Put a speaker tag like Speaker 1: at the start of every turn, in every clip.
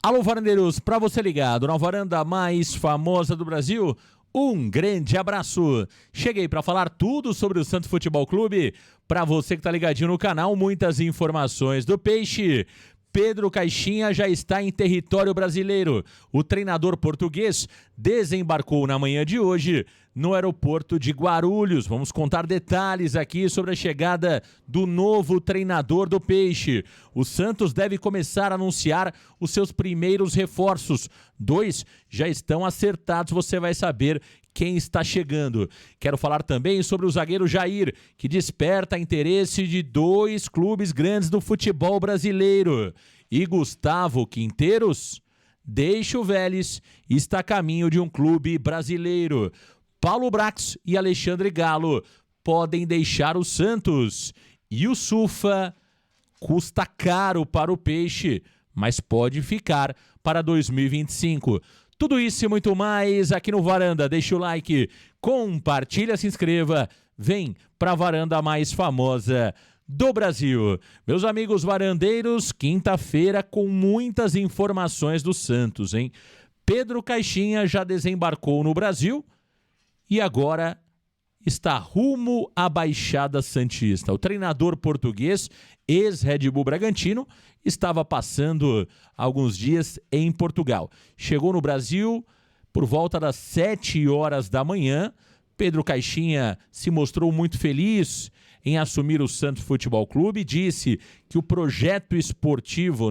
Speaker 1: Alô, varandeiros, para você ligado na varanda mais famosa do Brasil, um grande abraço. Cheguei para falar tudo sobre o Santos Futebol Clube. Para você que tá ligadinho no canal, muitas informações do Peixe. Pedro Caixinha já está em território brasileiro. O treinador português desembarcou na manhã de hoje no aeroporto de Guarulhos. Vamos contar detalhes aqui sobre a chegada do novo treinador do Peixe. O Santos deve começar a anunciar os seus primeiros reforços. 2 já estão acertados, você vai saber quem está chegando. Quero falar também sobre o zagueiro Jair, que desperta interesse de 2 clubes grandes do futebol brasileiro. E Gustavo Quinteiros deixa o Vélez e está a caminho de um clube brasileiro. Paulo Brax e Alexandre Galo podem deixar o Santos. E o Sufa custa caro para o Peixe, mas pode ficar para 2025. Tudo isso e muito mais aqui no Varanda. Deixa o like, compartilha, se inscreva. Vem para a varanda mais famosa do Brasil. Meus amigos varandeiros, quinta-feira com muitas informações do Santos, hein? Pedro Caixinha já desembarcou no Brasil e agora está rumo à Baixada Santista. O treinador português, ex-Red Bull Bragantino, estava passando alguns dias em Portugal. Chegou no Brasil por volta das 7 horas da manhã. Pedro Caixinha se mostrou muito feliz em assumir o Santos Futebol Clube, disse que o projeto esportivo,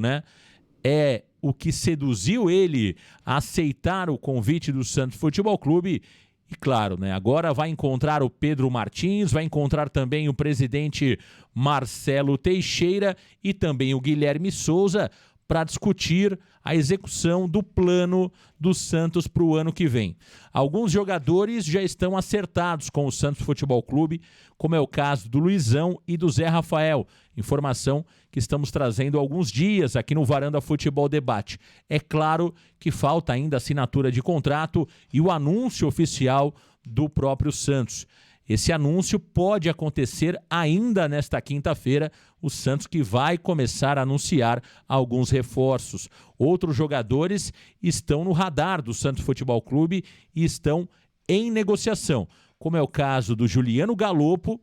Speaker 1: é o que seduziu ele a aceitar o convite do Santos Futebol Clube. E claro, agora vai encontrar o Pedro Martins, vai encontrar também o presidente Marcelo Teixeira e também o Guilherme Souza para discutir a execução do plano do Santos para o ano que vem. Alguns jogadores já estão acertados com o Santos Futebol Clube, como é o caso do Luizão e do Zé Rafael. Informação que estamos trazendo há alguns dias aqui no Varanda Futebol Debate. É claro que falta ainda a assinatura de contrato e o anúncio oficial do próprio Santos. Esse anúncio pode acontecer ainda nesta quinta-feira, o Santos que vai começar a anunciar alguns reforços. Outros jogadores estão no radar do Santos Futebol Clube e estão em negociação, como é o caso do Juliano Galopo,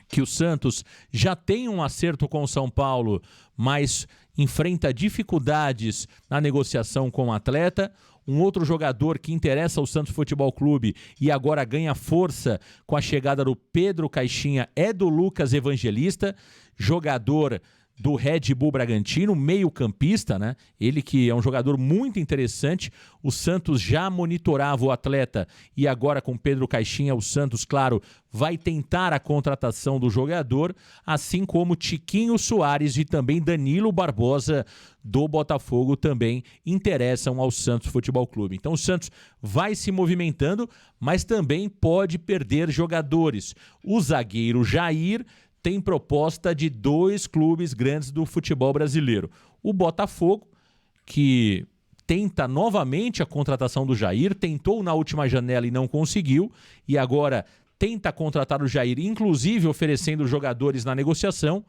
Speaker 1: que o Santos já tem um acerto com o São Paulo, mas enfrenta dificuldades na negociação com o atleta. Um outro jogador que interessa ao Santos Futebol Clube e agora ganha força com a chegada do Pedro Caixinha é do Lucas Evangelista, jogador do Red Bull Bragantino, meio-campista, Ele que é um jogador muito interessante. O Santos já monitorava o atleta e agora com Pedro Caixinha, o Santos, claro, vai tentar a contratação do jogador, assim como Tiquinho Soares e também Danilo Barbosa do Botafogo também interessam ao Santos Futebol Clube. Então o Santos vai se movimentando, mas também pode perder jogadores. O zagueiro Jair tem proposta de 2 clubes grandes do futebol brasileiro. O Botafogo, que tenta novamente a contratação do Jair, tentou na última janela e não conseguiu, e agora tenta contratar o Jair, inclusive oferecendo jogadores na negociação,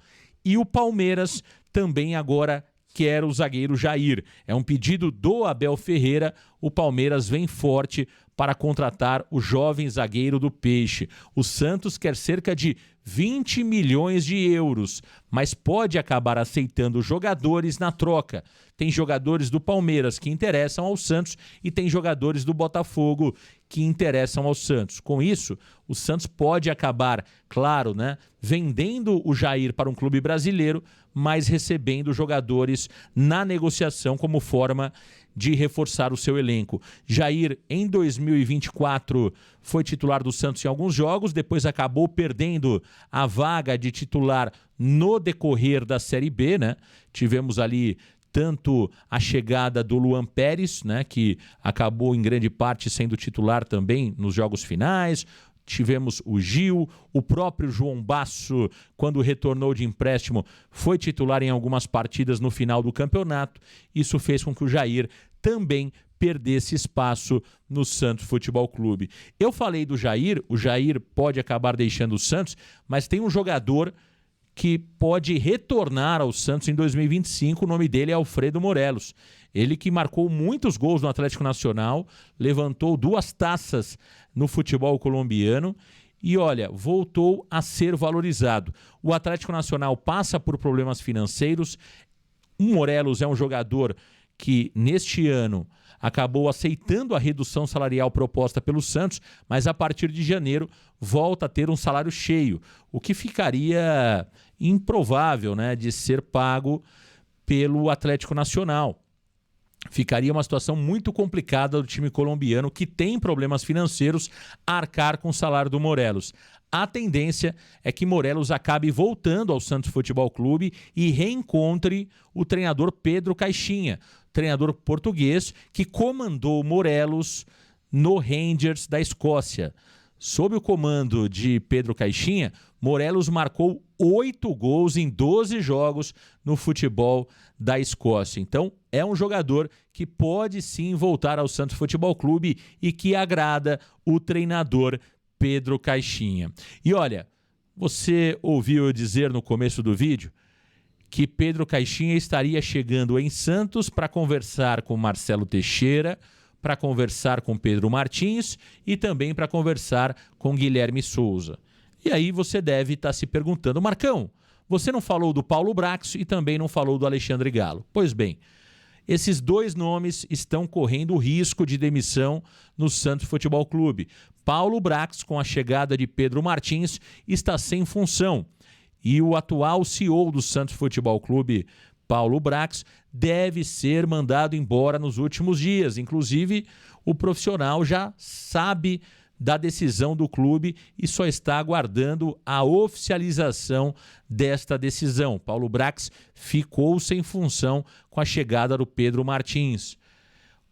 Speaker 1: e o Palmeiras também agora quer o zagueiro Jair. É um pedido do Abel Ferreira, o Palmeiras vem forte para contratar o jovem zagueiro do Peixe. O Santos quer cerca de 20 milhões de euros, mas pode acabar aceitando jogadores na troca. Tem jogadores do Palmeiras que interessam ao Santos e tem jogadores do Botafogo que interessam ao Santos. Com isso, o Santos pode acabar, claro, vendendo o Jair para um clube brasileiro, mas recebendo jogadores na negociação como forma de reforçar o seu elenco. Jair, em 2024, foi titular do Santos em alguns jogos, depois acabou perdendo a vaga de titular no decorrer da Série B, Tivemos ali tanto a chegada do Luan Pérez, que acabou em grande parte sendo titular também nos jogos finais. Tivemos o Gil, o próprio João Basso, quando retornou de empréstimo, foi titular em algumas partidas no final do campeonato. Isso fez com que o Jair também perdesse espaço no Santos Futebol Clube. Eu falei do Jair, o Jair pode acabar deixando o Santos, mas tem um jogador que pode retornar ao Santos em 2025. O nome dele é Alfredo Morelos. Ele que marcou muitos gols no Atlético Nacional, levantou 2 taças no futebol colombiano e, olha, voltou a ser valorizado. O Atlético Nacional passa por problemas financeiros. O Morelos é um jogador que, neste ano, acabou aceitando a redução salarial proposta pelo Santos, mas a partir de janeiro volta a ter um salário cheio, o que ficaria improvável, né, de ser pago pelo Atlético Nacional. Ficaria uma situação muito complicada do time colombiano, que tem problemas financeiros, arcar com o salário do Morelos. A tendência é que Morelos acabe voltando ao Santos Futebol Clube e reencontre o treinador Pedro Caixinha, treinador português que comandou Morelos no Rangers da Escócia. Sob o comando de Pedro Caixinha, Morelos marcou 8 gols em 12 jogos no futebol da Escócia. Então, é um jogador que pode sim voltar ao Santos Futebol Clube e que agrada o treinador Pedro Caixinha. E olha, você ouviu eu dizer no começo do vídeo que Pedro Caixinha estaria chegando em Santos para conversar com Marcelo Teixeira, para conversar com Pedro Martins e também para conversar com Guilherme Souza. E aí você deve estar se perguntando, Marcão, você não falou do Paulo Brax e também não falou do Alexandre Galo. Pois bem, esses 2 nomes estão correndo risco de demissão no Santos Futebol Clube. Paulo Brax, com a chegada de Pedro Martins, está sem função. E o atual CEO do Santos Futebol Clube, Paulo Brax, deve ser mandado embora nos últimos dias. Inclusive, o profissional já sabe da decisão do clube e só está aguardando a oficialização desta decisão. Paulo Brax ficou sem função com a chegada do Pedro Martins.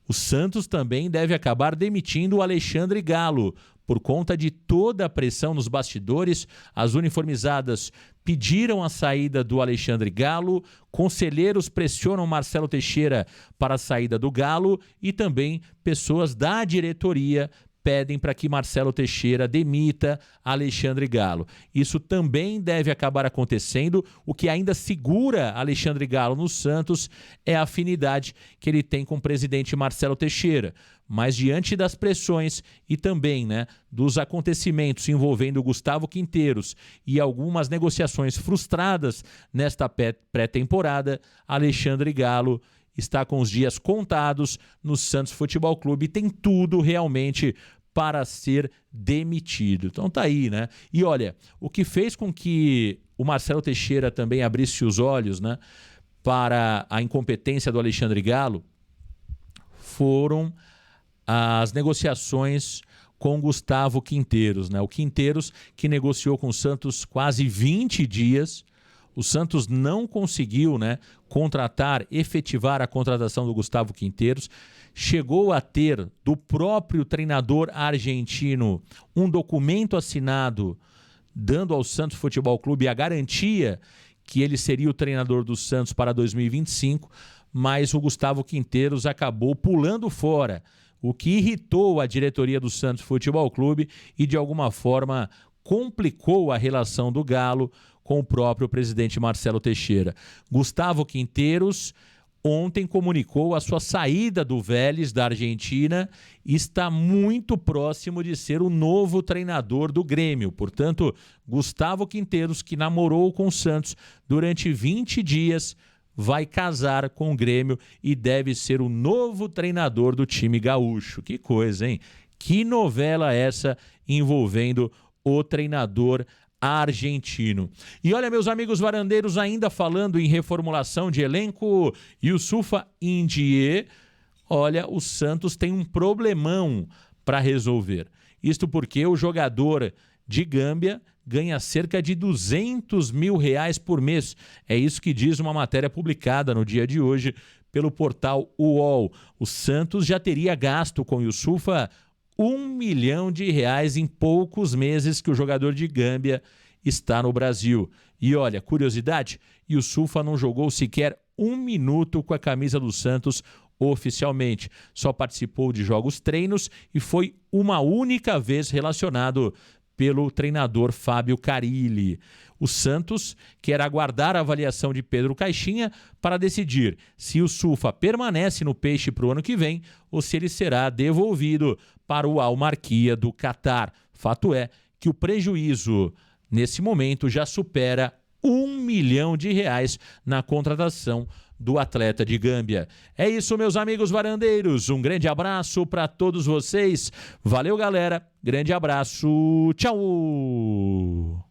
Speaker 1: O Santos também deve acabar demitindo o Alexandre Galo. Por conta de toda a pressão nos bastidores, as uniformizadas pediram a saída do Alexandre Galo, conselheiros pressionam Marcelo Teixeira para a saída do Galo e também pessoas da diretoria pedem para que Marcelo Teixeira demita Alexandre Galo. Isso também deve acabar acontecendo. O que ainda segura Alexandre Galo no Santos é a afinidade que ele tem com o presidente Marcelo Teixeira. Mas diante das pressões e também, dos acontecimentos envolvendo Gustavo Quinteiros e algumas negociações frustradas nesta pré-temporada, Alexandre Galo está com os dias contados no Santos Futebol Clube e tem tudo realmente para ser demitido. Então tá aí, E olha, o que fez com que o Marcelo Teixeira também abrisse os olhos, para a incompetência do Alexandre Galo foram as negociações com Gustavo Quinteiros, O Quinteiros que negociou com o Santos quase 20 dias. O Santos não conseguiu, efetivar a contratação do Gustavo Quinteiros. Chegou a ter do próprio treinador argentino um documento assinado dando ao Santos Futebol Clube a garantia que ele seria o treinador do Santos para 2025, mas o Gustavo Quinteiros acabou pulando fora, o que irritou a diretoria do Santos Futebol Clube e de alguma forma complicou a relação do Galo com o próprio presidente Marcelo Teixeira. Gustavo Quinteiros ontem comunicou a sua saída do Vélez da Argentina e está muito próximo de ser o novo treinador do Grêmio. Portanto, Gustavo Quinteiros, que namorou com o Santos durante 20 dias, vai casar com o Grêmio e deve ser o novo treinador do time gaúcho. Que coisa, hein? Que novela essa envolvendo o treinador argentino. E olha, meus amigos varandeiros, ainda falando em reformulação de elenco, Youssoufa N'Dié, olha, o Santos tem um problemão para resolver. Isto porque o jogador de Gâmbia ganha cerca de R$200 mil por mês. É isso que diz uma matéria publicada no dia de hoje pelo portal UOL. O Santos já teria gasto com Youssoufa R$1 milhão em poucos meses que o jogador de Gâmbia está no Brasil. E olha, curiosidade, Youssoufa não jogou sequer 1 minuto com a camisa do Santos oficialmente. Só participou de jogos treinos e foi uma única vez relacionado pelo treinador Fábio Carille. O Santos quer aguardar a avaliação de Pedro Caixinha para decidir se o Sufa permanece no Peixe para o ano que vem ou se ele será devolvido para o Al-Marquia do Catar. Fato é que o prejuízo, nesse momento, já supera R$ 1 milhão na contratação do atleta de Gâmbia. É isso, meus amigos varandeiros. Um grande abraço para todos vocês. Valeu, galera. Grande abraço. Tchau.